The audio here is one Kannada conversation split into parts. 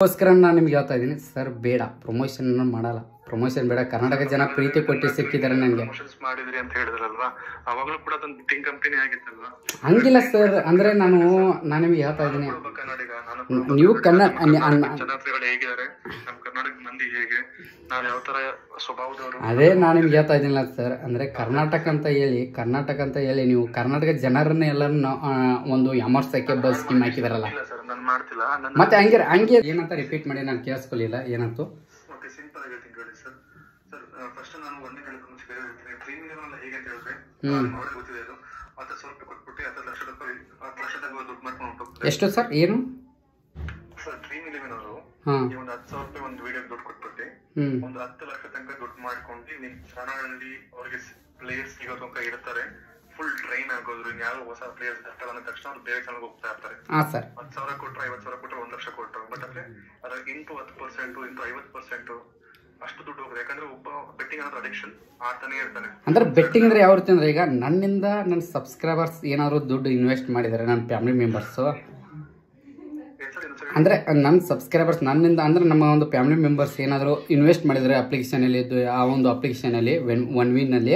ಅದಕ್ಕೋಸ್ಕರ ನಾನು ನಿಮ್ಗೆ ಹೇಳ್ತಾ ಇದ್ದೀನಿ ಸರ್, ಬೇಡ ಪ್ರಮೋಷನ್ ಮಾಡಲ್ಲ, ಪ್ರಮೋಷನ್ ಬೇಡ. ಕರ್ನಾಟಕ ಜನ ಪ್ರೀತಿ ಕೊಟ್ಟು ಸಿಕ್ಕಿದ್ದಾರೆ ನನಗೆ. ಹಂಗಿಲ್ಲ ಸರ್, ಅಂದ್ರೆ ನಾನು ನಿಮ್ಗೆ ಹೇಳ್ತಾ ಇದ್ದೀನಿ, ನೀವು ಕನ್ನಡ ಅದೇ ನಾನು ನಿಮ್ಗೆ ಹೇಳ್ತಾ ಇದ್ದೀನಿಲ್ಲ ಸರ್. ಅಂದ್ರೆ ಕರ್ನಾಟಕ ಅಂತ ಹೇಳಿ ನೀವು ಕರ್ನಾಟಕ ಜನರನ್ನ ಎಲ್ಲರನ್ನ ಒಂದು ಎಮರ್ಸಕ್ಕೆ ಬಸ್ ಸ್ಕೀಮ್ ಹಾಕಿದಾರಲ್ಲ, ಮತ್ತೆ ಹಂಗೆ ಏನಂತ ರಿಪೀಟ್ ಮಾಡಿ ನಾನು ಕೇಳಿಸ್ಕೊಳ್ಳಿಲ್ಲ. ಏನಂತ ಎಷ್ಟು ಸರ್? ಏನು ಒಂದು 10,000 ರೂಪಾಯಿ ಒಂದು ವಿಡಿಯೋ ದುಡ್ಡು ಕೊಟ್ಬಿಟ್ಟು ಒಂದು 10 ಲಕ್ಷ ತನಕ ದುಡ್ಡು ಮಾಡ್ಕೊಂಡು ನಿಮ್ ಚಾನಲ್ ಅವ್ರಿಗೆ ಪ್ಲೇಯರ್ಸ್ ಸಿಗೋ ತನಕ ಇರ್ತಾರೆ. ಫುಲ್ ಟ್ರೈನ್ ಆಗೋದ್ರು, ಯಾವ ಹೊಸ ಪ್ಲೇಯರ್ಸ್ ಬರ್ತಾರೆ ಅನ್ನೋ ತಕ್ಷಣ ಅವ್ರು ಬೇರೆ ಚಾನಲ್ ಹೋಗ್ತಾ ಇರ್ತಾರೆ. 10,000 ಕೊಟ್ರೆ 50,000 ಕೊಟ್ರೆ 1 ಲಕ್ಷ ಕೊಟ್ಟರು. ಬಟ್ ಅಂದ್ರೆ ಅದ್ರ ಇಂಟು 10% ಇಂಟು 50% ಅಷ್ಟು ದುಡ್ಡು ಹೋಗುತ್ತೆ. ಯಾಕಂದ್ರೆ ಒಬ್ಬ ಬೆಟ್ಟಿಂಗ್ ಅನ್ನೋದು ಅಡಿಕ್ಷನ್ ಆಡ್ತಾನೆ ಇರ್ತಾನೆ. ಅಂದ್ರೆ ಬೆಟ್ಟಿಂಗ್ ಅಂದ್ರೆ ಯಾವ ರೀತಿ ಅಂದ್ರೆ, ಈಗ ನನ್ನಿಂದ ನನ್ನ ಸಬ್ಸ್ಕ್ರೈಬರ್ಸ್ ಏನಾದ್ರು ದುಡ್ಡು ಇನ್ವೆಸ್ಟ್ ಮಾಡಿದ್ದಾರೆ, ನನ್ನ ಫ್ಯಾಮಿಲಿ ಮೆಂಬರ್ಸ್ ಅಂದ್ರೆ ನನ್ನ ಸಬ್ಸ್ಕ್ರೈಬರ್ಸ್ ನನ್ನಿಂದ ಅಂದ್ರೆ ನಮ್ಮ ಒಂದು ಫ್ಯಾಮಿಲಿ ಮೆಂಬರ್ಸ್ ಏನಾದರೂ ಇನ್ವೆಸ್ಟ್ ಮಾಡಿದರೆ ಅಪ್ಲಿಕೇಶನಲ್ಲಿ, ಆ ಒಂದು ಅಪ್ಲಿಕೇಶನಲ್ಲಿ OneWinನಲ್ಲಿ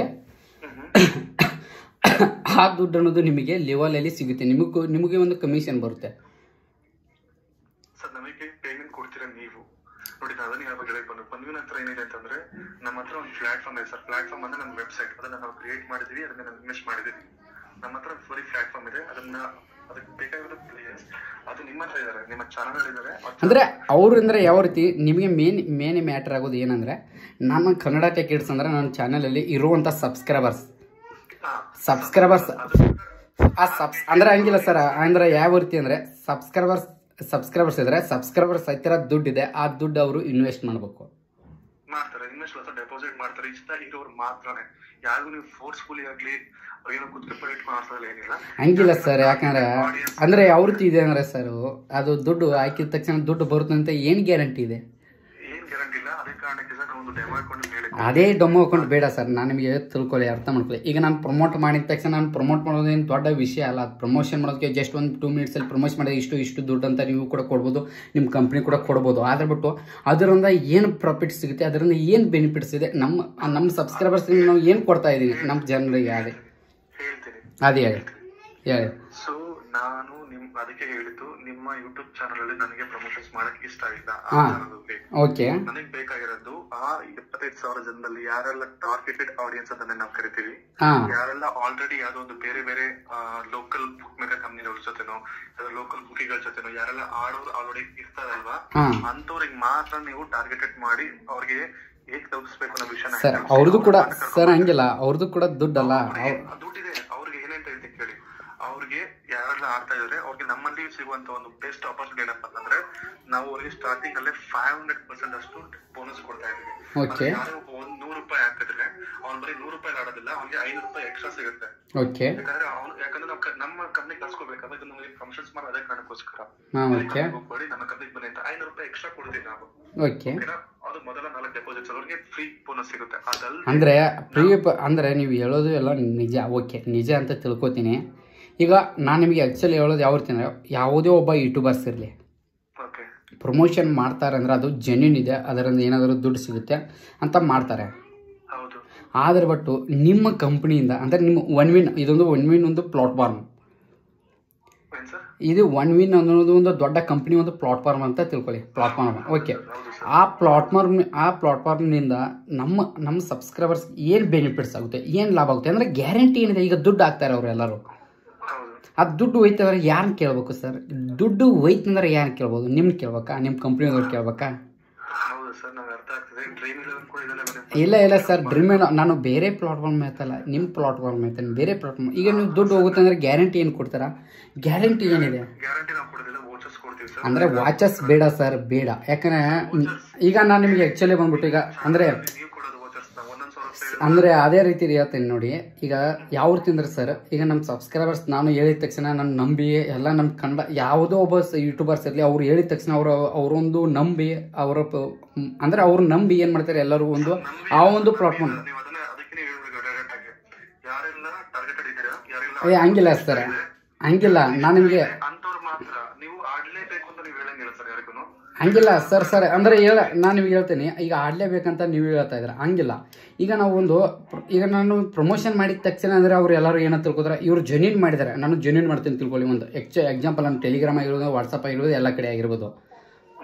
ಆ ದುಡ್ಡು ಅನ್ನೋದು ನಿಮಗೆ ಲೆವೆಲಲ್ಲಿ ಸಿಗುತ್ತೆ. ನಿಮಗೆ ಒಂದು ಕಮಿಷನ್ ಬರುತ್ತೆ. ಸರ್, ನಮಗೆ ಪೇಮೆಂಟ್ ಕೊಡ್ತೀರಾ ನೀವು ನೋಡಿ. ಅದನ್ನ ಯಾವ ಬಗ್ಗೆ ಬಂದು OneWin ಹತ್ರ ಏನಿದೆ ಅಂತಂದ್ರೆ, ನಮ್ಮ ಹತ್ರ ಒಂದು ಪ್ಲಾಟ್ಫಾರ್ಮ್ ಇದೆ ಸರ್. ಪ್ಲಾಟ್ಫಾರ್ಮ್ ಅಂದ್ರೆ ನಮ್ಮ ವೆಬ್ಸೈಟ್, ಅದನ್ನ ನಾವು ಕ್ರಿಯೇಟ್ ಮಾಡಿದೀವಿ, ಅದನ್ನ ನಾವು ಇನ್ವೆಸ್ಟ್ ಮಾಡಿದೀವಿ. ನಮ್ಮ ಹತ್ರ ಬರೀ ಪ್ಲಾಟ್ಫಾರ್ಮ್ ಇದೆ. ಅದಕ್ಕೆ ಬೇಕಾಗಿರೋ ಪ್ಲೇಯರ್ಸ್ ಅದು ನಿಮ್ಮ ಹತ್ರ ಇದ್ದಾರೆ, ನಿಮ್ಮ ಚಾನಲ್ ಇದ್ದಾರೆ. ಅಂದ್ರೆ ಅವ್ರು ಅಂದ್ರೆ ಯಾವ ರೀತಿ ನಿಮಗೆ ಮೇನ್ ಮ್ಯಾಟರ್ ಆಗೋದು ಏನಂದ್ರೆ, ನಾನು ಕನ್ನಡ ಟೆಕ್ ಕಿಡ್ಸ್ ಅಂದ್ರೆ ನನ್ನ ಚಾನಲ್ ಅಲ್ಲಿ ಇರುವಂತ ಸಬ್ಸ್ಕ್ರೈಬರ್ಸ್ ಅಂದ್ರೆ ಹಂಗಿಲ್ಲ ಸರ್. ಅಂದ್ರೆ ಯಾವ ರೀತಿ ಅಂದ್ರೆ ಸಬ್ಸ್ಕ್ರೈಬರ್ಸ್ ಇದ್ರೆ ಸಬ್ಸ್ಕ್ರೈಬರ್ಸ್ ಹತ್ತಿರ ದುಡ್ಡಿದೆ, ಆ ದುಡ್ಡು ಅವರು ಇನ್ವೆಸ್ಟ್ ಮಾಡ್ಬೇಕು, ಮಾಡ್ತಾರೆ. ಇನ್ವೆಸ್ಟ್ ಡೆಪಾಸಿಟ್ ಮಾಡ್ತಾರೆ. ಇಷ್ಟ ಇರೋರು ಮಾತ್ರನೇ, ಯಾರಿಗೂ ನೀವು ಫೋರ್ಸ್ಫುಲಿ ಆಗ್ಲಿ ಹಂಗಿಲ್ಲ ಸರ್. ಯಾಕಂದ್ರೆ ಅಂದ್ರೆ ಯಾವ ರೀತಿ ಇದೆ ಅಂದ್ರೆ ಸರ್, ಅದು ದುಡ್ಡು ಹಾಕಿದ ತಕ್ಷಣ ದುಡ್ಡು ಬರುತ್ತೆ ಅಂತ ಏನ್ ಗ್ಯಾರಂಟಿ ಇದೆ? ಅದೇ ಡೊಮ್ಮ ಹಾಕೊಂಡು ಬೇಡ ಸರ್. ನಾನು ನಿಮಗೆ ತಿಳ್ಕೊಳ್ಳಿ, ಅರ್ಥ ಮಾಡ್ಕೊಳ್ಳಿ. ಈಗ ನಾನು ಪ್ರಮೋಟ್ ಮಾಡಿದ ತಕ್ಷಣ ನಾನು ಪ್ರಮೋಟ್ ಮಾಡೋದೇನು ದೊಡ್ಡ ವಿಷಯ ಅಲ್ಲ. ಪ್ರಮೋಷನ್ ಮಾಡೋದಕ್ಕೆ ಜಸ್ಟ್ ಒಂದು 2 ಮಿನಿಟ್ಸಲ್ಲಿ ಪ್ರಮೋಟ್ ಮಾಡಿದ್ರೆ ಇಷ್ಟು ದುಡ್ಡು ಅಂತ ನೀವು ಕೂಡ ಕೊಡ್ಬೋದು, ನಿಮ್ಮ ಕಂಪ್ನಿ ಕೂಡ ಕೊಡ್ಬೋದು. ಆದ್ರೆ ಬಿಟ್ಟು ಅದರಿಂದ ಏನು ಪ್ರಾಫಿಟ್ ಸಿಗುತ್ತೆ, ಅದರಿಂದ ಏನು ಬೆನಿಫಿಟ್ಸ್ ಇದೆ, ನಮ್ಮ ಸಬ್ಸ್ಕ್ರೈಬರ್ಸ್ ನಾವು ಏನು ಕೊಡ್ತಾ ಇದ್ದೀವಿ ನಮ್ಮ ಜನರಿಗೆ, ಅದೇ ಹೇಳಿ. ಸೊ ನಾನು ಅದಕ್ಕೆ ಹೇಳಿದ್ದು, ನಿಮ್ಮ ಯೂಟ್ಯೂಬ್ ಚಾನಲ್ ಅಲ್ಲಿ ನನಗೆ ಪ್ರಮೋಷನ್ಸ್ ಮಾಡಕ್ ಇಷ್ಟ ಇಲ್ಲ. ಓಕೆ, ನನಗೆ ಬೇಕಾಗಿರೋದು ಆ 25,000 ಜನದಲ್ಲಿ ಯಾರೆಲ್ಲ ಟಾರ್ಗೆಟೆಡ್ ಆಡಿಯನ್ಸ್ ಅಂತ ನಾವು ಕರಿತೀವಿ, ಯಾರೆಲ್ಲ ಆಲ್ರೆಡಿ ಯಾವ್ದೋ ಒಂದು ಬೇರೆ ಲೋಕಲ್ ಬುಕ್ ಮೇಕರ್ ಕಂಪ್ನಿ ಜೊತೆನೋ ಲೋಕಲ್ ಬುಕಿಗಳ ಜೊತೆನೋ ಯಾರೆಲ್ಲ ಆಡೋರು ಆಲ್ರೆಡಿ ಇರ್ತಾರಲ್ವಾ, ಅಂತವ್ರಿಗೆ ಮಾತ್ರ ನೀವು ಟಾರ್ಗೆಟೆಡ್ ಮಾಡಿ ಅವ್ರಿಗೆ ಹೇಗ್ ತಲುಪಿಸ್ಬೇಕು ಅನ್ನೋ ವಿಷಯ. ಸರ್, ಅವ್ರದ್ದು ಕೂಡ ಸರ್ ಹಂಗಿಲ್ಲ, ಅವ್ರದ್ದು ಕೂಡ ದುಡ್ಡಲ್ಲ, ದುಡ್ಡಿದೆ. ಅವ್ರಿಗೆ ಏನಂತ ಹೇಳ್ತೀನಿ ಕೇಳಿ, ಅವ್ರಿಗೆ ಯಾರೆಲ್ಲ ಆಡ್ತಾ ಇದಾರೆ ಅವ್ರಿಗೆ ನಮ್ಮಲ್ಲಿ ಸಿಗುವಂತ ಒಂದು ಬೆಸ್ಟ್ ಆಪರ್ಚುನಿಟಿ ಏನಪ್ಪಾ ಅಂತಂದ್ರೆ, ನಾವು ಅವ್ರಿಗೆ ಸ್ಟಾರ್ಟಿಂಗ್ ಅಲ್ಲೇ 500% ಅಷ್ಟು ಬೋನಸ್ ಕೊಡ್ತಾ ಇದೀವಿ. ಯಾರೋ 100 ರೂಪಾಯಿ ಹಾಕಿದ್ರೆ ಅವ್ನು ಬರೀ 100 ರೂಪಾಯಿ ಆಡೋದಿಲ್ಲ, ಅವ್ನಿಗೆ 500 ರೂಪಾಯಿ ಎಕ್ಸ್ಟ್ರಾ ಸಿಗುತ್ತೆ. ಯಾಕಂದ್ರೆ ನಾವು ನಮ್ಮ ಕಂಪ್ನಿ ಕಳ್ಸ್ಕೊಬೇಕು, ಅದಕ್ಕೆ ನಮಗೆ ಪ್ರಮೋಷನ್ಸ್ ಮಾಡಿ ಅದೇ ಕಾರಣಕ್ಕೋಸ್ಕರ ಹೋಗ್ಬೇಡಿ, ನಮ್ಮ ಕಂಪ್ನಿಗೆ ಬನ್ನಿ ಅಂತ 500 ರೂಪಾಯಿ ಎಕ್ಸ್ಟ್ರಾ ಕೊಡ್ತೀವಿ ನಾವು. ಅದು ಮೊದಲ 4 ಡೆಪಾಸಿಟ್ಸ್ ಅವ್ರಿಗೆ ಫ್ರೀ ಬೋನಸ್ ಸಿಗುತ್ತೆ. ಅಂದ್ರೆ ಫ್ರೀ ಅಂದ್ರೆ ನೀವು ಹೇಳೋದು ಎಲ್ಲ ನಿಜ, ಓಕೆ ನಿಜ ಅಂತ ತಿಳ್ಕೊತೀನಿ. ಈಗ ನಾನು ನಿಮಗೆ ಆ್ಯಕ್ಚುಲಿ ಹೇಳೋದು ಯಾವ ರೀತಿ ಅಂದರೆ, ಯಾವುದೇ ಒಬ್ಬ ಯೂಟ್ಯೂಬರ್ಸ್ ಇರಲಿ ಪ್ರಮೋಷನ್ ಮಾಡ್ತಾರೆ ಅಂದರೆ ಅದು ಜೆನ್ಯೂನ್ ಇದೆ, ಅದರಿಂದ ಏನಾದರೂ ದುಡ್ಡು ಸಿಗುತ್ತೆ ಅಂತ ಮಾಡ್ತಾರೆ. ಆದರೆ ಬಟ್ಟು ನಿಮ್ಮ ಕಂಪ್ನಿಯಿಂದ ಅಂದರೆ ನಿಮ್ಮ OneWin, ಇದೊಂದು OneWin ಒಂದು ಪ್ಲಾಟ್ಫಾರ್ಮ್, ಇದು OneWin ಅನ್ನೋದು ಒಂದು ದೊಡ್ಡ ಕಂಪ್ನಿ, ಒಂದು ಪ್ಲಾಟ್ಫಾರ್ಮ್ ಅಂತ ತಿಳ್ಕೊಳ್ಳಿ. ಪ್ಲಾಟ್ಫಾರ್ಮ್ ಓಕೆ, ಆ ಪ್ಲಾಟ್ಫಾರ್ಮ್ನಿಂದ ನಮ್ಮ ಸಬ್ಸ್ಕ್ರೈಬರ್ಸ್ ಏನು ಬೆನಿಫಿಟ್ಸ್ ಆಗುತ್ತೆ, ಏನು ಲಾಭ ಆಗುತ್ತೆ ಅಂದರೆ ಗ್ಯಾರಂಟಿ ಏನಿದೆ. ಈಗ ದುಡ್ಡು ಹಾಕ್ತಾರೆ ಅವರು ಎಲ್ಲರೂ, ಆ ದುಡ್ಡು ಹೋಯ್ತಂದ್ರೆ ಯಾರನ್ನ ಕೇಳಬೇಕು ಸರ್? ದುಡ್ಡು ಹೋಯ್ತಂದ್ರೆ ಯಾರು ಕೇಳ್ಬೋದು? ನಿಮ್ಗೆ ಕೇಳ್ಬೇಕಾ, ನಿಮ್ಮ ಕಂಪ್ನಿಯವ್ರು ಕೇಳ್ಬೇಕಾ? ಇಲ್ಲ ಸರ್, ಡ್ರೀಮ್ ನಾನು ಬೇರೆ ಪ್ಲಾಟ್ಫಾರ್ಮ್ ಆಯ್ತಲ್ಲ, ನಿಮ್ಮ ಪ್ಲಾಟ್ಫಾರ್ಮ್ ಆಯ್ತಾನೆ ಬೇರೆ ಪ್ಲಾಟ್ಫಾರ್ಮ್. ಈಗ ನೀವು ದುಡ್ಡು ಹೋಗುತ್ತೆ ಅಂದ್ರೆ ಗ್ಯಾರಂಟಿ ಏನು ಕೊಡ್ತಾರಾ? ಗ್ಯಾರಂಟಿ ಏನಿದೆ ಅಂದ್ರೆ ವಾಚಸ್ ಬೇಡ ಸರ್, ಬೇಡ. ಯಾಕಂದ್ರೆ ಈಗ ನಾನು ನಿಮಗೆ ಆ್ಯಕ್ಚುಲಿ ಬಂದ್ಬಿಟ್ಟು ಈಗ ಅಂದರೆ ಅದೇ ರೀತಿ ಹೇಳ್ತೀನಿ ನೋಡಿ. ಈಗ ಯಾವ ರೀತಿ ಅಂದ್ರೆ ಸರ್, ಈಗ ನಮ್ಮ ಸಬ್ಸ್ಕ್ರೈಬರ್ಸ್ ನಾನು ಹೇಳಿದ ತಕ್ಷಣ ನಾನು ನಂಬಿ ಎಲ್ಲ ನಮ್ಮ ಕನ್ನಡ ಯಾವುದೋ ಒಬ್ಬ ಯೂಟ್ಯೂಬರ್ಸ್ ಇರಲಿ, ಅವ್ರು ಹೇಳಿದ ತಕ್ಷಣ ಅವರೊಂದು ನಂಬಿ ಅಂದ್ರೆ ಅವ್ರು ನಂಬಿ ಏನು ಮಾಡ್ತಾರೆ ಎಲ್ಲರೂ ಆ ಒಂದು ಪ್ಲಾಟ್ಫಾರ್ಮ್. ಹಂಗಿಲ್ಲ ಸರ್, ಹಂಗಿಲ್ಲ. ನಾನು ನಿಮಗೆ ಹಂಗಿಲ್ಲ ಸರ್ ಅಂದರೆ ನಾನು ನಿಮ್ಗೆ ಹೇಳ್ತೀನಿ, ಈಗ ಆಡಲೇಬೇಕಂತ ನೀವು ಹೇಳ್ತಾ ಇದ್ದೀರ, ಹಂಗಿಲ್ಲ. ಈಗ ನಾವು ಈಗ ನಾನು ಪ್ರಮೋಷನ್ ಮಾಡಿದ ತಕ್ಷಣ ಅಂದರೆ ಅವ್ರು ಎಲ್ಲರೂ ಏನೋ ತಿಳ್ಕೊತಾರೆ, ಇವ್ರು ಜೆನ್ಯೂನ್ ಮಾಡಿದ್ದಾರೆ, ನಾನು ಜೆನ್ಯೂನ್ ಮಾಡ್ತೀನಿ ತಿಳ್ಕೊಳ್ಳಿ. ಒಂದು ಎಕ್ಸಾಂಪಲ್ ನಾನು ಟೆಲಿಗ್ರಾಮ್ ಆಗಿರ್ಬೋದು, ವಾಟ್ಸಪ್ ಆಗಿರ್ಬೋದು, ಎಲ್ಲ ಕಡೆ ಆಗಿರ್ಬೋದು.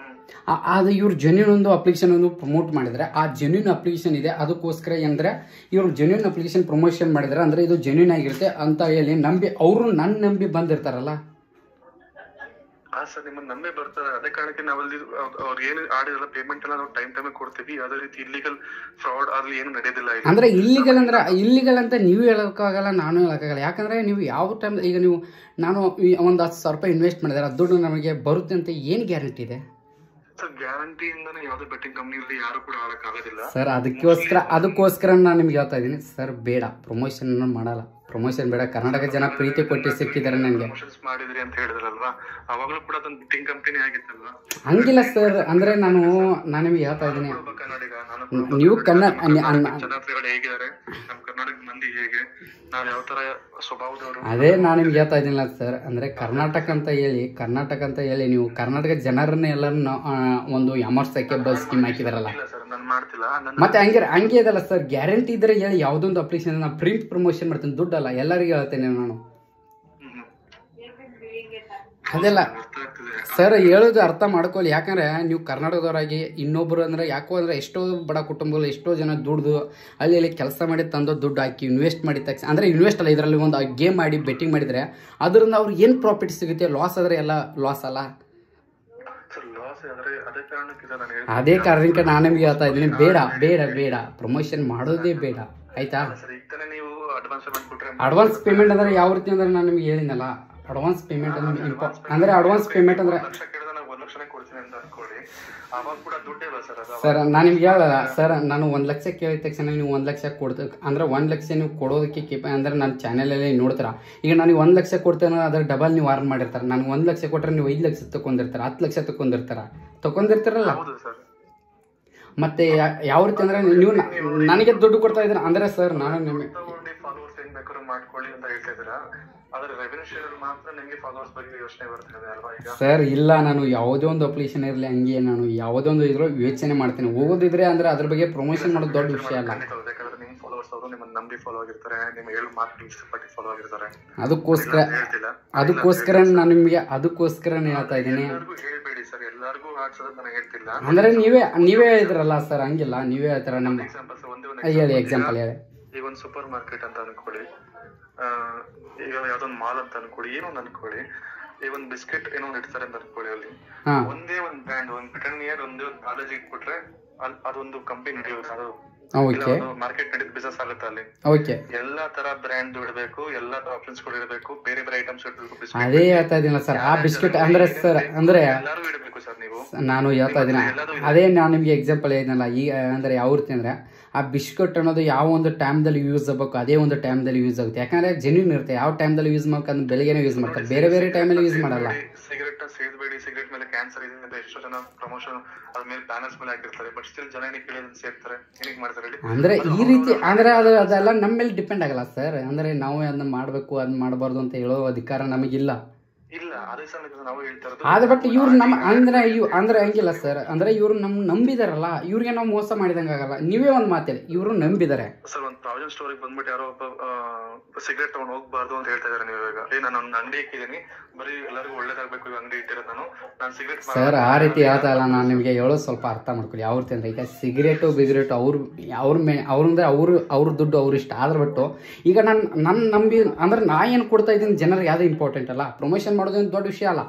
ಅದು ಇವ್ರು ಜೆನ್ಯೂನ್ ಒಂದು ಅಪ್ಲಿಕೇಶನ್ ಒಂದು ಪ್ರಮೋಟ್ ಮಾಡಿದರೆ, ಆ ಜೆನ್ಯೂನ್ ಅಪ್ಲಿಕೇಶನ್ ಇದೆ, ಅದಕ್ಕೋಸ್ಕರ ಅಂದರೆ ಇವರು ಜೆನ್ಯೂನ್ ಅಪ್ಲಿಕೇಶನ್ ಪ್ರಮೋಷನ್ ಮಾಡಿದರೆ ಅಂದರೆ ಇದು ಜೆನ್ಯೂನ್ ಆಗಿರುತ್ತೆ ಅಂತ ಹೇಳಿ ನಂಬಿ ಅವರು ನಂಬಿ ಬಂದಿರ್ತಾರಲ್ಲ ಸರ್, ನಿಮ್ಮನ್ನ ನಂಬಿ ಬರ್ತಾರೆ. ಅದೇ ಕಾರಣಕ್ಕೆ ನಾವಲ್ಲಿ ಅವ್ರು ಏನು ಆಡಿರಲ್ಲ ಪೇಮೆಂಟ್ ಎಲ್ಲ ನಾವು ಟೈಮ್ ಕೊಡ್ತೀವಿ. ಅದೇ ರೀತಿ ಇಲ್ಲಿಗಲ್ ಫ್ರಾಡ್ ಅಲ್ಲಿ ಏನು ನಡೆಯೋದಿಲ್ಲ. ಅಂದ್ರೆ ಇಲ್ಲಿಗಲ್ ಅಂತ ನೀವು ಹೇಳೋಕ್ಕಾಗಲ್ಲ, ನಾನು ಹೇಳೋಕ್ಕಾಗಲ್ಲ. ಯಾಕಂದ್ರೆ ನೀವು ಯಾವ ಟೈಮ್ ಈಗ ನಾನು ಒಂದು 10,000 ರೂಪಾಯಿ ಇನ್ವೆಸ್ಟ್ ಮಾಡಿದರೆ ಅದು ದುಡ್ಡು ನಮಗೆ ಬರುತ್ತೆ ಅಂತ ಏನು ಗ್ಯಾರಂಟಿ ಇದೆ ಸರ್? ಗ್ಯಾರಂಟಿಯಿಂದಾನೆ ಯಾವುದೇ ಬೆಟ್ಟಿಂಗ್ ಕಂಪ್ನಿಯಲ್ಲಿ ಯಾರು ಕೂಡ ಆಗೋದಿಲ್ಲ ಸರ್. ಅದಕ್ಕೋಸ್ಕರ ನಾನು ನಿಮ್ಗೆ ಹೇಳ್ತಾ ಇದ್ದೀನಿ ಸರ್, ಬೇಡ ಪ್ರಮೋಷನ್ ಮಾಡಲ್ಲ, ಪ್ರಮೋಷನ್ ಬೇಡ. ಕರ್ನಾಟಕ ಜನ ಪ್ರೀತಿ ಕೊಟ್ಟು ಸಿಕ್ಕಿದ್ದಾರೆ ನನಗೆ. ಮಾಡಿದ್ರಿ ಅಂತ ಹೇಳಿದ್ರಲ್ವಾ, ಅವಾಗಲೂ ಕೂಡ ಅದೊಂದು ಬಿಟ್ಟಿಂಗ್ ಕಂಪನಿ ಆಗಿತ್ತಲ್ವಾ? ಹಂಗಿಲ್ಲ ಸರ್, ಅಂದ್ರೆ ನಾನು ನಿಮ್ಗೆ ಹೇಳ್ತಾ ಇದ್ದೀನಿ, ನೀವು ಕನ್ನಡ ಹೇಗಿದ್ದಾರೆ, ನಮ್ಮ ಕರ್ನಾಟಕ ಮಂದಿ ಹೇಗೆ, ನಾವು ಯಾವ ತರ ಸ್ವಭಾವದವರು, ಅದೇ ನಾನು ನಿಮ್ಗೆ ಹೇಳ್ತಾ ಇದ್ದೀನಿಲ್ಲ ಸರ್. ಅಂದ್ರೆ ಕರ್ನಾಟಕ ಅಂತ ಹೇಳಿ ನೀವು ಕರ್ನಾಟಕ ಜನರನ್ನ ಎಲ್ಲರನ್ನ ಒಂದು ಯಾಮರ್ಸಕ್ಕೆ ಬಸ್ ಸ್ಕೀಮ್ ಹಾಕಿದಾರಲ್ಲ, ಮತ್ತೆ ಹಂಗೆ ಇದಲ್ಲ ಸರ್. ಗ್ಯಾರಂಟಿ ಇದ್ರೆ ಹೇಳಿ, ಯಾವುದೊಂದು ಅಪ್ಲಿಕೇಶನ್ ನಾನು ಪ್ರಿಂಟ್ ಪ್ರಮೋಷನ್ ಮಾಡ್ತೀನಿ, ದುಡ್ಡಲ್ಲ, ಎಲ್ಲರಿಗೂ ಹೇಳ್ತೇನೆ ನಾನು. ಅದೆಲ್ಲ ಸರ್ ಹೇಳೋದು ಅರ್ಥ ಮಾಡ್ಕೊಳ್ಳಿ. ಯಾಕಂದ್ರೆ ನೀವು ಕರ್ನಾಟಕದವರಾಗಿ ಇನ್ನೊಬ್ರು ಅಂದ್ರೆ ಎಷ್ಟೋ ಬಡ ಕುಟುಂಬಗಳು ಎಷ್ಟೋ ಜನ ದುಡ್ದು ಅಲ್ಲಿ ಕೆಲಸ ಮಾಡಿ ತಂದು ದುಡ್ಡು ಹಾಕಿ ಇನ್ವೆಸ್ಟ್ ಮಾಡಿದ ತಕ್ಷಣ ಅಂದ್ರೆ ಇನ್ವೆಸ್ಟ್ ಅಲ್ಲ, ಇದರಲ್ಲಿ ಒಂದು ಗೇಮ್ ಮಾಡಿ ಬೆಟ್ಟಿಂಗ್ ಮಾಡಿದ್ರೆ ಅದರಿಂದ ಅವ್ರಿಗೆ ಏನು ಪ್ರಾಫಿಟ್ ಸಿಗುತ್ತೆ? ಲಾಸ್ ಆದ್ರೆ ಎಲ್ಲ ಲಾಸ್ ಅಲ್ಲ. ಅದೇ ಕಾರಣಕ್ಕೆ ನಾನು ನಿಮ್ಗೆ ಹೇಳ್ತಾ ಇದ್ದೀನಿ, ಬೇಡ ಪ್ರಮೋಷನ್ ಮಾಡೋದೇ ಬೇಡ, ಆಯ್ತಾ? ಅಡ್ವಾನ್ಸ್ ಪೇಮೆಂಟ್ ಅಂದ್ರೆ ಯಾವ ರೀತಿ ಅಂದ್ರೆ ನಾನು ನಿಮ್ಗೆ ಹೇಳಿನಲ್ಲ, ಅಡ್ವಾನ್ಸ್ ಪೇಮೆಂಟ್ ಅಂದ್ರೆ ಅಡ್ವಾನ್ಸ್ ಪೇಮೆಂಟ್ ಅಂದ್ರೆ ಸರ್ ನಾನು ನಿಮ್ಗೆ ಹೇಳಲ್ಲ ಸರ್, ನಾನು 1 ಲಕ್ಷ ಕೇಳಿದ ತಕ್ಷಣ ನೀವು 1 ಲಕ್ಷ ಕೊಡ್ತೀವಿ ಅಂದ್ರೆ 1 ಲಕ್ಷ ನೀವು ಕೊಡೋದಕ್ಕೆ ಅಂದ್ರೆ ನನ್ನ ಚಾನಲಲ್ಲಿ ನೋಡ್ತೀರಾ. ಈಗ ನಾನು 1 ಲಕ್ಷ ಕೊಡ್ತೇನೆ, ಅದ್ರ ಡಬಲ್ ನೀವು ಅರ್ನ್ ಮಾಡಿರ್ತಾರೆ. ನಾನು 1 ಲಕ್ಷ ಕೊಟ್ಟರೆ ನೀವು 5 ಲಕ್ಷ ತಗೊಂಡಿರ್ತಾರೆ, 10 ಲಕ್ಷ ತಗೊಂಡಿರ್ತಾರಲ್ಲ. ಮತ್ತೆ ಯಾವ ರೀತಿ ಅಂದ್ರೆ ನೀವು ನನಗೆ ದುಡ್ಡು ಕೊಡ್ತಾ ಇದ್ದೀರಾ ಅಂದ್ರೆ ಸರ್, ನಾನು ನಿಮಗೆ ಸರ್ ಇಲ್ಲ, ನಾನು ಯಾವುದೇ ಒಂದು ಅಪ್ಲಿಕೇಶನ್ ಇರಲಿ ಹಂಗೆ ನಾನು ಯಾವುದೇ ಒಂದು ಇದ್ರೂ ಯೋಚನೆ ಮಾಡ್ತೀನಿ. ಹೋಗೋದಿದ್ರೆ ಅಂದ್ರೆ ಅದ್ರ ಬಗ್ಗೆ ಪ್ರಮೋಷನ್ ಮಾಡೋದು ದೊಡ್ಡ ವಿಷಯ ಅಲ್ಲ. ಅದಕ್ಕೋಸ್ಕರ ನಾನು ನಿಮ್ಗೆ ಹೇಳ್ತಾ ಇದ್ದೀನಿ. ಅಂದ್ರೆ ನೀವೇ ಹೇಳಿದ್ರಲ್ಲ ಸರ್, ಹಂಗಿಲ್ಲ, ನೀವೇ ಹೇಳ್ತಾರ. ನಮ್ಮ ಹೇಳಿ ಎಕ್ಸಾಂಪಲ್ ಹೇಳಿ. ಈಗ ಒಂದು ಸೂಪರ್ ಮಾರ್ಕೆಟ್ ಅಂತ ಅನ್ಕೊಳ್ಳಿ, ಈಗ ಯಾವ್ದೊಂದು ಮಾಲ್ ಅಂತ ಅನ್ಕೊಳ್ಳಿ, ಏನೋ ಒಂದು ಅನ್ಕೊಳ್ಳಿ, ಈಗ ಒಂದು ಬಿಸ್ಕೆಟ್ ಏನೋ ಇಡ್ತಾರೆ ಅಂತ ಅನ್ಕೊಳ್ಳಿ. ಅಲ್ಲಿ ಒಂದೇ ಒಂದು ಬ್ರ್ಯಾಂಡ್, ಒಂದು ಬ್ರಿಟನಿಯರ್ ಒಂದೇ ಒಂದು ಕಾಲೇಜ್ ಇಟ್ಬಿಟ್ರೆ ಅದೊಂದು ಕಂಪನಿ ನಡೆಯುತ್ತೆ, ಅದು ಮಾರ್ಕೆಟ್ ನಡೆದ ಬಿಸಿನೆಸ್ ಆಗುತ್ತೆ. ಅಲ್ಲಿ ಎಲ್ಲಾ ತರ ಬ್ರ್ಯಾಂಡ್ ಇಡಬೇಕು, ಎಲ್ಲಾ ತರ ಆಪ್ಷನ್ಸ್ ಗಳು ಇಡಬೇಕು, ಬೇರೆ ಬೇರೆ ಐಟಮ್ಸ್ ಇಡಬೇಕು. ಅದೇ ಹೇಳ್ತಾ ಇದೀನಿ ಸರ್, ಆ ಬಿಸ್ಕೆಟ್ ಅಂದ್ರೆ ಸರ್ ಅಂದ್ರೆ ಎಲ್ಲರೂ ಇಡಬೇಕು ಸರ್. ನೀವು ನಾನು ಹೇಳ್ತಾ ಇದ್ದೀನಿ, ಅದೇ ನಾನು ನಿಮ್ಗೆ ಎಕ್ಸಾಂಪಲ್ ಹೇಳಿದ್ನಲ್ಲ. ಈಗ ಅಂದ್ರೆ ಯಾವ ರೀತಿ ಅಂದ್ರೆ ಆ ಬಿಸ್ಕೆಟ್ ಅನ್ನೋದು ಯಾವ ಒಂದು ಟೈಮ್ದಲ್ಲಿ ಯೂಸ್ ಆಗಬೇಕು, ಅದೇ ಒಂದು ಟೈಮ್ದಲ್ಲಿ ಯೂಸ್ ಆಗುತ್ತೆ. ಯಾಕಂದ್ರೆ ಜೆನ್ಯೂನ್ ಇರುತ್ತೆ, ಯಾವ ಟೈಮ್ದಲ್ಲಿ ಯೂಸ್ ಮಾಡ್ಕೊಂಡು ಅದನ್ನ ಬೆಳಗ್ಗೆನೇ ಯೂಸ್ ಮಾಡ್ತಾರೆ, ಬೇರೆ ಟೈಮಲ್ಲಿ ಯೂಸ್ ಮಾಡಲ್ಲ. ಸಿಗರೇಟ್ ಸೇದಬೇಡಿ, ಸಿಗರೇಟ್ ಮೇಲೆ ಕ್ಯಾನ್ಸರ್ ಇದೆ ಅಂತ ಎಷ್ಟೋ ಜನ ಪ್ರಮೋಷನ್ ಅದ್ಮೇಲೆ ಬ್ಯಾನರ್ಸ್ ಮೇಲೆ ಹಾಕಿರ್ತಾರೆ. ಬಟ್ ಸ್ಟಿಲ್ ಜನ ಕೇಳೋದನ್ನ ಸೇರ್ತಾರೆ, ಏನಕ್ಕೆ ಮಾಡ್ತಾರೆ ಅಂದ್ರೆ ಈ ರೀತಿ ಅಂದ್ರೆ ಅದೆಲ್ಲ ನಮ್ಮ ಮೇಲೆ ಡಿಪೆಂಡ್ ಆಗಲ್ಲ ಸರ್. ಅಂದ್ರೆ ನಾವು ಅದನ್ನ ಮಾಡ್ಬೇಕು, ಅದನ್ನ ಮಾಡಬಾರ್ದು ಅಂತ ಹೇಳೋ ಅಧಿಕಾರ ನಮಗಿಲ್ಲ. ಆದ್ರೆ ಬಟ್ ಇವ್ರು ನಮ್ಮ ಅಂದ್ರೆ ಹಂಗಿಲ್ಲ ಸರ್. ಅಂದ್ರೆ ಇವ್ರು ನಂಬಿದಾರಲ್ಲ, ಇವ್ರಿಗೆ ನಾವು ಮೋಸ ಮಾಡಿದಂಗ ಆಗಲ್ಲ. ನೀವೇ ಒಂದ್ ಮಾತೇಳಿ, ಇವ್ರು ನಂಬಿದಾರೆ ಸರ್. ಒಂದು ಪ್ರಾವಿಷನ್ ಸ್ಟೋರಿಗೆ ಬಂದ್ಬಿಟ್ಟು ಯಾರೋ ಒಬ್ಬ ಸಿಗರೇಟ್ ತಗೊಂಡು ಹೋಗ್ಬಾರ್ದು ಅಂತ ಹೇಳ್ತಾ ಇದಾರೆ. ನೀವು ಈಗ ನಾನು ಒಂದು ಅಂಗಡಿ ಇಟ್ಟಿದ್ದೀನಿ, ಬರೀ ಎಲ್ಲರಿಗೂ ಒಳ್ಳೇದಾಗಬೇಕು ಈ ಅಂಗಡಿ ಇಟ್ಟಿರೋದು ನಾನು ಸಿಗರೇಟ್ ಸರ್ ಆ ರೀತಿ ಹೇಳ್ತಾ ಇಲ್ಲ. ನಾನು ನಿಮ್ಗೆ ಹೇಳೋದು ಸ್ವಲ್ಪ ಅರ್ಥ ಮಾಡ್ಕೊಳ್ಳಿ. ಯಾವ ರೀತಿ ಅಂದ್ರೆ ಈಗ ಸಿಗರೇಟು ಬಿಗರೇಟು ಅವ್ರಂದ್ರೆ ಅವ್ರ ದುಡ್ಡು ಅವ್ರ ಇಷ್ಟ. ಆದ್ರೆ ಬಿಟ್ಟು ಈಗ ನನ್ನ ನಂಬಿ ಅಂದ್ರೆ ನಾ ಏನು ಕೊಡ್ತಾ ಇದ್ದೀನಿ ಜನರಿಗೆ ಯಾವ್ದು ಇಂಪಾರ್ಟೆಂಟ್ ಅಲ್ಲ. ಪ್ರಮೋಷನ್ ಮಾಡೋದೇನು ದೊಡ್ಡ ವಿಷಯ ಅಲ್ಲ.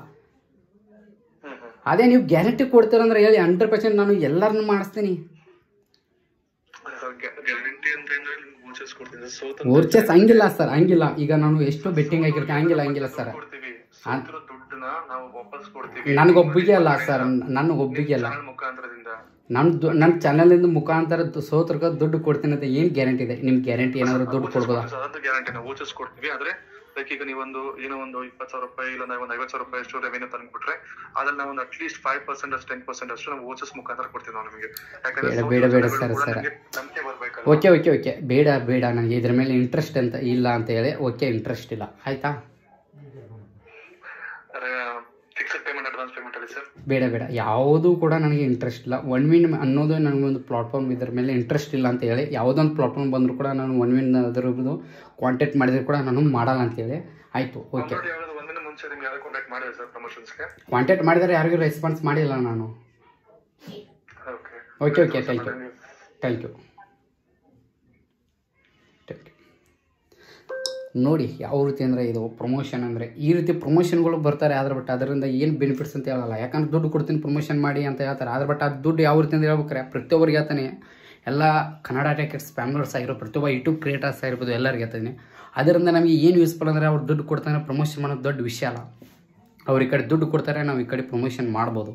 ಅದೇ ನೀವು ಗ್ಯಾರಂಟಿ ಕೊಡ್ತೀರಂದ್ರೆ ಹೇಳಿ 100% ನಾನು ಎಲ್ಲರನ್ನು ಮಾಡಿಸ್ತೀನಿ. ವರ್ಚಸ್ ಹಂಗಿಲ್ಲ ಸರ್, ಹಂಗಿಲ್ಲ. ಈಗ ನಾನು ಎಷ್ಟು ಬೆಟ್ಟಿಂಗ್ ಆಗಿರ್ತೀನಿ, ಹಂಗಿಲ್ಲ ಸರ್. ನನಗೊಬ್ಬಿಗೆ ಅಲ್ಲ ಸರ್, ನನಗೊಬ್ಬಿಗೆ ಅಲ್ಲ. ನನ್ನ ಚಾನಲ್ ಮುಖಾಂತರ ಸೋತ್ರಕ ದುಡ್ಡು ಕೊಡ್ತೀನಿ ಅಂತ ಏನ್ ಗ್ಯಾರಂಟಿ ಇದೆ? ನಿಮ್ ಗ್ಯಾರಂಟಿ ಏನಾದ್ರು ದುಡ್ಡು ಕೊಡ್ಬೋದಾ? ಈಗ ನೀವೊಂದು ಏನೋ ಒಂದು 20,000 ರೂಪಾಯಿ ಇಲ್ಲ ಒಂದು 50,000 ರೂಪಾಯಿ ಅಷ್ಟು ರೆವೆನ್ಯೂ ತಂದ್ಬಿಟ್ರೆ ಅದ್ರಲ್ಲಿ ನಾವು ಒಂದು ಅಟ್ಲೀಸ್ಟ್ 5% ಅಷ್ಟು 10% ಅಷ್ಟು ನಾವು ವೋಚಸ್ ಮುಖಾಂತರ ಕೊಡ್ತೀವಿ ನಾವು ನಿಮಗೆ. ಬೇಡ ಸರ್. ಓಕೆ ಬೇಡ ನನಗೆ ಇದ್ರ ಮೇಲೆ ಇಂಟ್ರೆಸ್ಟ್ ಅಂತ ಇಲ್ಲ ಅಂತ ಹೇಳಿ. ಓಕೆ, ಇಂಟ್ರೆಸ್ಟ್ ಇಲ್ಲ, ಆಯ್ತಾ? ಫಿಕ್ಸ್ಡ್ ಪೇಮೆಂಟ್, ಅಡ್ವಾನ್ಸ್ ಪೇಮೆಂಟ್ ಅಲ್ಲಿ ಸರ್ ಬೇಡ ಬೇಡ ಯಾವುದೂ ಕೂಡ ನನಗೆ ಇಂಟ್ರೆಸ್ಟ್ ಇಲ್ಲ. ಒನ್ ವಿನ್ ಅನ್ನೋದು ನನಗೊಂದು ಪ್ಲಾಟ್ಫಾರ್ಮ್ ಇದ್ರ ಮೇಲೆ ಇಂಟ್ರೆಸ್ಟ್ ಇಲ್ಲ ಅಂತ ಹೇಳಿ ಯಾವುದೊಂದು ಪ್ಲಾಟ್ಫಾರ್ಮ್ ಬಂದರೂ ಕೂಡ ನಾನು ಒನ್ ವಿನ್ ಅದರದ್ದು ಕಾಂಟ್ಯಾಕ್ಟ್ ಮಾಡಿದ್ರೆ ಕೂಡ ನಾನು ಮಾಡಲ್ಲ ಅಂತೇಳಿ. ಆಯಿತು, ಓಕೆ. ಕಾಂಟ್ಯಾಕ್ಟ್ ಮಾಡಿದರೆ ಯಾರಿಗೂ ರೆಸ್ಪಾನ್ಸ್ ಮಾಡಿಲ್ಲ ನಾನು. Okay okay, thank you thank you. ನೋಡಿ ಯಾವ ರೀತಿ ಅಂದರೆ ಇದು ಪ್ರಮೋಷನ್ ಅಂದರೆ ಈ ರೀತಿ ಪ್ರಮೋಷನ್ಗಳು ಬರ್ತಾರೆ. ಆದ್ರೆ ಬಟ್ ಅದರಿಂದ ಏನು ಬೆನಿಫಿಟ್ಸ್ ಅಂತ ಹೇಳಲ್ಲ. ಯಾಕಂದ್ರೆ ದುಡ್ಡು ಕೊಡ್ತೀನಿ ಪ್ರಮೋಷನ್ ಮಾಡಿ ಅಂತ ಹೇಳ್ತಾರೆ. ಆದ್ರೆ ಬಟ್ ಅದು ದುಡ್ಡು ಯಾವ ರೀತಿ ಅಂತ ಹೇಳ್ಬೇಕಾರೆ ಪ್ರತಿಯೊಬ್ಬರಿಗೆ ಹೇಳ್ತಾನೆ. ಎಲ್ಲ ಕನ್ನಡ ಟೆಕ್ ಸ್ಪ್ಯಾಮ್ಲರ್ಸ್ ಆಗಿರೋ ಪ್ರತಿಯೊಬ್ಬ ಯೂಟ್ಯೂಬ್ ಕ್ರಿಯೇಟರ್ಸ್ ಆಗಿರ್ಬೋದು ಎಲ್ಲರಿಗೆ ಹೇಳ್ತಾನೆ. ಅದರಿಂದ ನಮಗೆ ಏನು ಯೂಸ್ಫುಲ್ ಅಂದರೆ ಅವ್ರು ದುಡ್ಡು ಕೊಡ್ತಾರೆ, ಪ್ರಮೋಷನ್ ಮಾಡೋದು ದೊಡ್ಡ ವಿಷಯ ಅಲ್ಲ. ಅವ್ರು ಈ ಕಡೆ ದುಡ್ಡು ಕೊಡ್ತಾರೆ, ನಾವು ಈ ಕಡೆ ಪ್ರಮೋಷನ್ ಮಾಡ್ಬೋದು.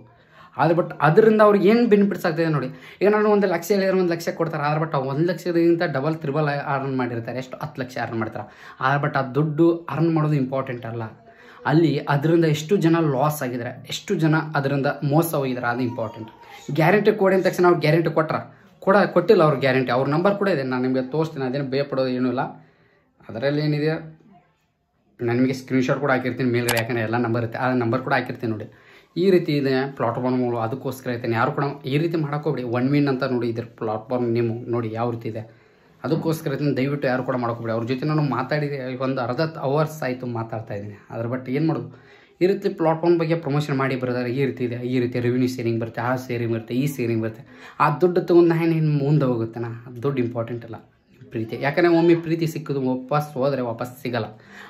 ಆದ್ರೆ ಬಟ್ ಅದರಿಂದ ಅವ್ರಿಗೆ ಏನು ಬೆನಿಫಿಟ್ಸ್ ಆಗ್ತಾಯಿದೆ ನೋಡಿ. ಈಗ ನಾನು 1 ಲಕ್ಷ ಹೇಳಿದ್ರೆ 1 ಲಕ್ಷ ಕೊಡ್ತಾರೆ. ಆದ್ರೆ ಬಟ್ 1 ಲಕ್ಷದಿಂದ ಡಬಲ್ ತ್ರಿಬಲ್ ಅರ್ನ್ ಮಾಡಿರ್ತಾರೆ. ಎಷ್ಟು 10 ಲಕ್ಷ ಅರ್ನ್ ಮಾಡ್ತಾರೆ. ಆದ್ರೆ ಬಟ್ ಆ ದುಡ್ಡು ಅರ್ನ್ ಮಾಡೋದು ಇಂಪಾರ್ಟೆಂಟ್ ಅಲ್ಲ. ಅಲ್ಲಿ ಅದರಿಂದ ಎಷ್ಟು ಜನ ಲಾಸ್ ಆಗಿದ್ದಾರೆ, ಎಷ್ಟು ಜನ ಅದರಿಂದ ಮೋಸ ಹೋಗಿದ್ದಾರೆ, ಅದು ಇಂಪಾರ್ಟೆಂಟ್. ಗ್ಯಾರಂಟಿ ಕೊಡಿ ಅಂದ ತಕ್ಷಣ ಅವ್ರು ಗ್ಯಾರಂಟಿ ಕೊಟ್ಟಿಲ್ಲ. ಅವ್ರ ಗ್ಯಾರಂಟಿ ಅವ್ರ ನಂಬರ್ ಕೂಡ ಇದೆ, ನಾನು ನಿಮಗೆ ತೋರಿಸ್ತೀನಿ. ಅದೇನು ಭಯಪಡೋದು ಏನೂ ಇಲ್ಲ. ಅದರಲ್ಲಿ ಏನಿದೆ ನಾನು ನಿಮಗೆ ಸ್ಕ್ರೀನ್ಶಾಟ್ ಕೂಡ ಹಾಕಿರ್ತೀನಿ ಮೇಲ್ಗಡೆ. ಯಾಕಂದರೆ ಎಲ್ಲ ನಂಬರ್ ಇರುತ್ತೆ, ಆ ನಂಬರ್ ಕೂಡ ಹಾಕಿರ್ತೀನಿ ನೋಡಿ. ಈ ರೀತಿ ಇದೆ ಪ್ಲಾಟ್ಫಾರ್ಮ್ಗಳು. ಅದಕ್ಕೋಸ್ಕರ ಇರ್ತೇನೆ. ಯಾರು ಕೂಡ ಈ ರೀತಿ ಮಾಡೋಕೋಬೇಡಿ. ಒನ್ ವಿನ್ ಅಂತ ನೋಡಿ ಇದ್ರ ಪ್ಲಾಟ್ಫಾರ್ಮ್ ನೇಮು ನೋಡಿ ಯಾವ ರೀತಿ ಇದೆ. ಅದಕ್ಕೋಸ್ಕರ ಇರ್ತೀನಿ. ದಯವಿಟ್ಟು ಯಾರು ಕೂಡ ಮಾಡೋಕೋಬೇಡಿ. ಅವ್ರ ಜೊತೆ ನಾನು ಮಾತಾಡಿದೆ, ಒಂದು ಅರ್ಧ ಅವರ್ಸ್ ಆಯಿತು ಮಾತಾಡ್ತಾ ಇದ್ದೀನಿ. ಅದ್ರ ಬಟ್ ಏನು ಮಾಡೋದು, ಈ ರೀತಿ ಪ್ಲಾಟ್ಫಾರ್ಮ್ ಬಗ್ಗೆ ಪ್ರಮೋಷನ್ ಮಾಡಿ ಬರೋದಾರೆ. ಈ ರೀತಿ ಇದೆ, ಈ ರೀತಿ ರೆವಿನ್ಯೂ ಶೇರಿಂಗ್ ಬರುತ್ತೆ, ಆ ಶೇರಿಂಗ್ ಬರುತ್ತೆ, ಈ ಶೇರಿಂಗ್ ಬರುತ್ತೆ. ಆ ದುಡ್ಡು ತೊಗೊಂಡು ನಾನು ಮುಂದೆ ಹೋಗುತ್ತೇನಾ, ದುಡ್ಡು ಇಂಪಾರ್ಟೆಂಟ್ ಅಲ್ಲ, ಪ್ರೀತಿ. ಯಾಕಂದರೆ ಒಮ್ಮೆ ಪ್ರೀತಿ ಸಿಕ್ಕೋದು ವಾಪಸ್ ಹೋದರೆ ವಾಪಸ್ ಸಿಗಲ್ಲ.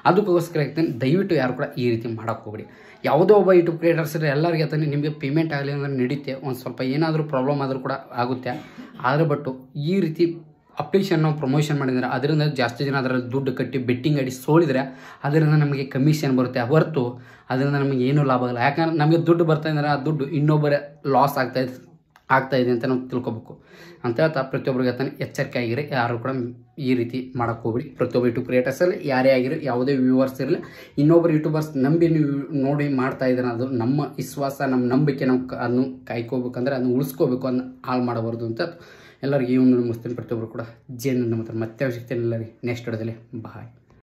ಅದಕ್ಕೋಸ್ಕರ ಇರ್ತೀನಿ. ದಯವಿಟ್ಟು ಯಾರು ಕೂಡ ಈ ರೀತಿ ಮಾಡೋಕ್ಕೆ ಹೋಗ್ಬೇಡಿ. ಯಾವುದೋ ಒಬ್ಬ ಯೂಟ್ಯೂಬ್ ಕ್ರಿಯೇಟರ್ಸ್ ಇರೋ ಎಲ್ಲರಿಗೆ ಹೇಳ್ತಾನೆ, ನಿಮಗೆ ಪೇಮೆಂಟ್ ಆಗಲಿ ಅಂದರೆ ನಡೀತೆ. ಒಂದು ಸ್ವಲ್ಪ ಏನಾದರೂ ಪ್ರಾಬ್ಲಮ್ ಆದರೂ ಕೂಡ ಆಗುತ್ತೆ. ಆದರೆ ಬಟ್ಟು ಈ ರೀತಿ ಅಪ್ಲಿಕೇಶನ್ ನಾವು ಪ್ರಮೋಷನ್ ಮಾಡಿದರೆ ಅದರಿಂದ ಜಾಸ್ತಿ ಜನ ಅದರಲ್ಲಿ ದುಡ್ಡು ಕಟ್ಟಿ ಬೆಟ್ಟಿಂಗ್ ಆಡಿ ಸೋಲಿದರೆ ಅದರಿಂದ ನಮಗೆ ಕಮಿಷನ್ ಬರುತ್ತೆ ಹೊರತು ಅದರಿಂದ ನಮಗೆ ಏನೂ ಲಾಭ ಆಗಲ್ಲ. ಯಾಕಂದ್ರೆ ನಮಗೆ ದುಡ್ಡು ಬರ್ತಾ ಇದ್ದಾರೆ, ಆ ದುಡ್ಡು ಇನ್ನೊಬ್ಬರೇ ಲಾಸ್ ಆಗ್ತಾಯಿದೆ ಅಂತ ನಾವು ತಿಳ್ಕೊಬೇಕು ಅಂತ ಹೇಳ್ತಾ ಪ್ರತಿಯೊಬ್ಬರಿಗೆ ಹೇಳ್ತಾನೆ ಎಚ್ಚರಿಕೆ ಆಗಿರಿ. ಯಾರು ಕೂಡ ಈ ರೀತಿ ಮಾಡೋಕ್ಕೆ ಹೋಗ್ಬಿಡಿ. ಪ್ರತಿಯೊಬ್ಬರು ಯೂಟ್ಯೂಬ್ ಕ್ರಿಯೇಟರ್ಸಲ್ಲಿ ಯಾರೇ ಆಗಿರಿ, ಯಾವುದೇ ವ್ಯೂವರ್ಸ್ ಇರಲಿ, ಇನ್ನೊಬ್ಬರು ಯೂಟ್ಯೂಬರ್ಸ್ ನಂಬಿ ನೀವು ನೋಡಿ ಮಾಡ್ತಾ ಇದ್ದಾರೆ. ಅದು ನಮ್ಮ ವಿಶ್ವಾಸ, ನಮ್ಮ ನಂಬಿಕೆ, ನಾವು ಅದನ್ನು ಕಾಯ್ಕೋಬೇಕಂದ್ರೆ ಅದನ್ನು ಉಳಿಸ್ಕೋಬೇಕು, ಅದನ್ನು ಹಾಳು ಮಾಡಬಾರ್ದು ಅಂತ ಎಲ್ಲರಿಗೂ ಈ ಒಂದು ಮುಸ್ಲಿಂ ಪ್ರತಿಯೊಬ್ಬರು ಕೂಡ ಜೇನು ಮತ್ತೆ ಅವಶ್ಯಕತೆ ಎಲ್ಲರಿಗೆ ನೆಕ್ಸ್ಟ್ ವಿಡಿಯೋದಲ್ಲಿ ಬಾಯ್.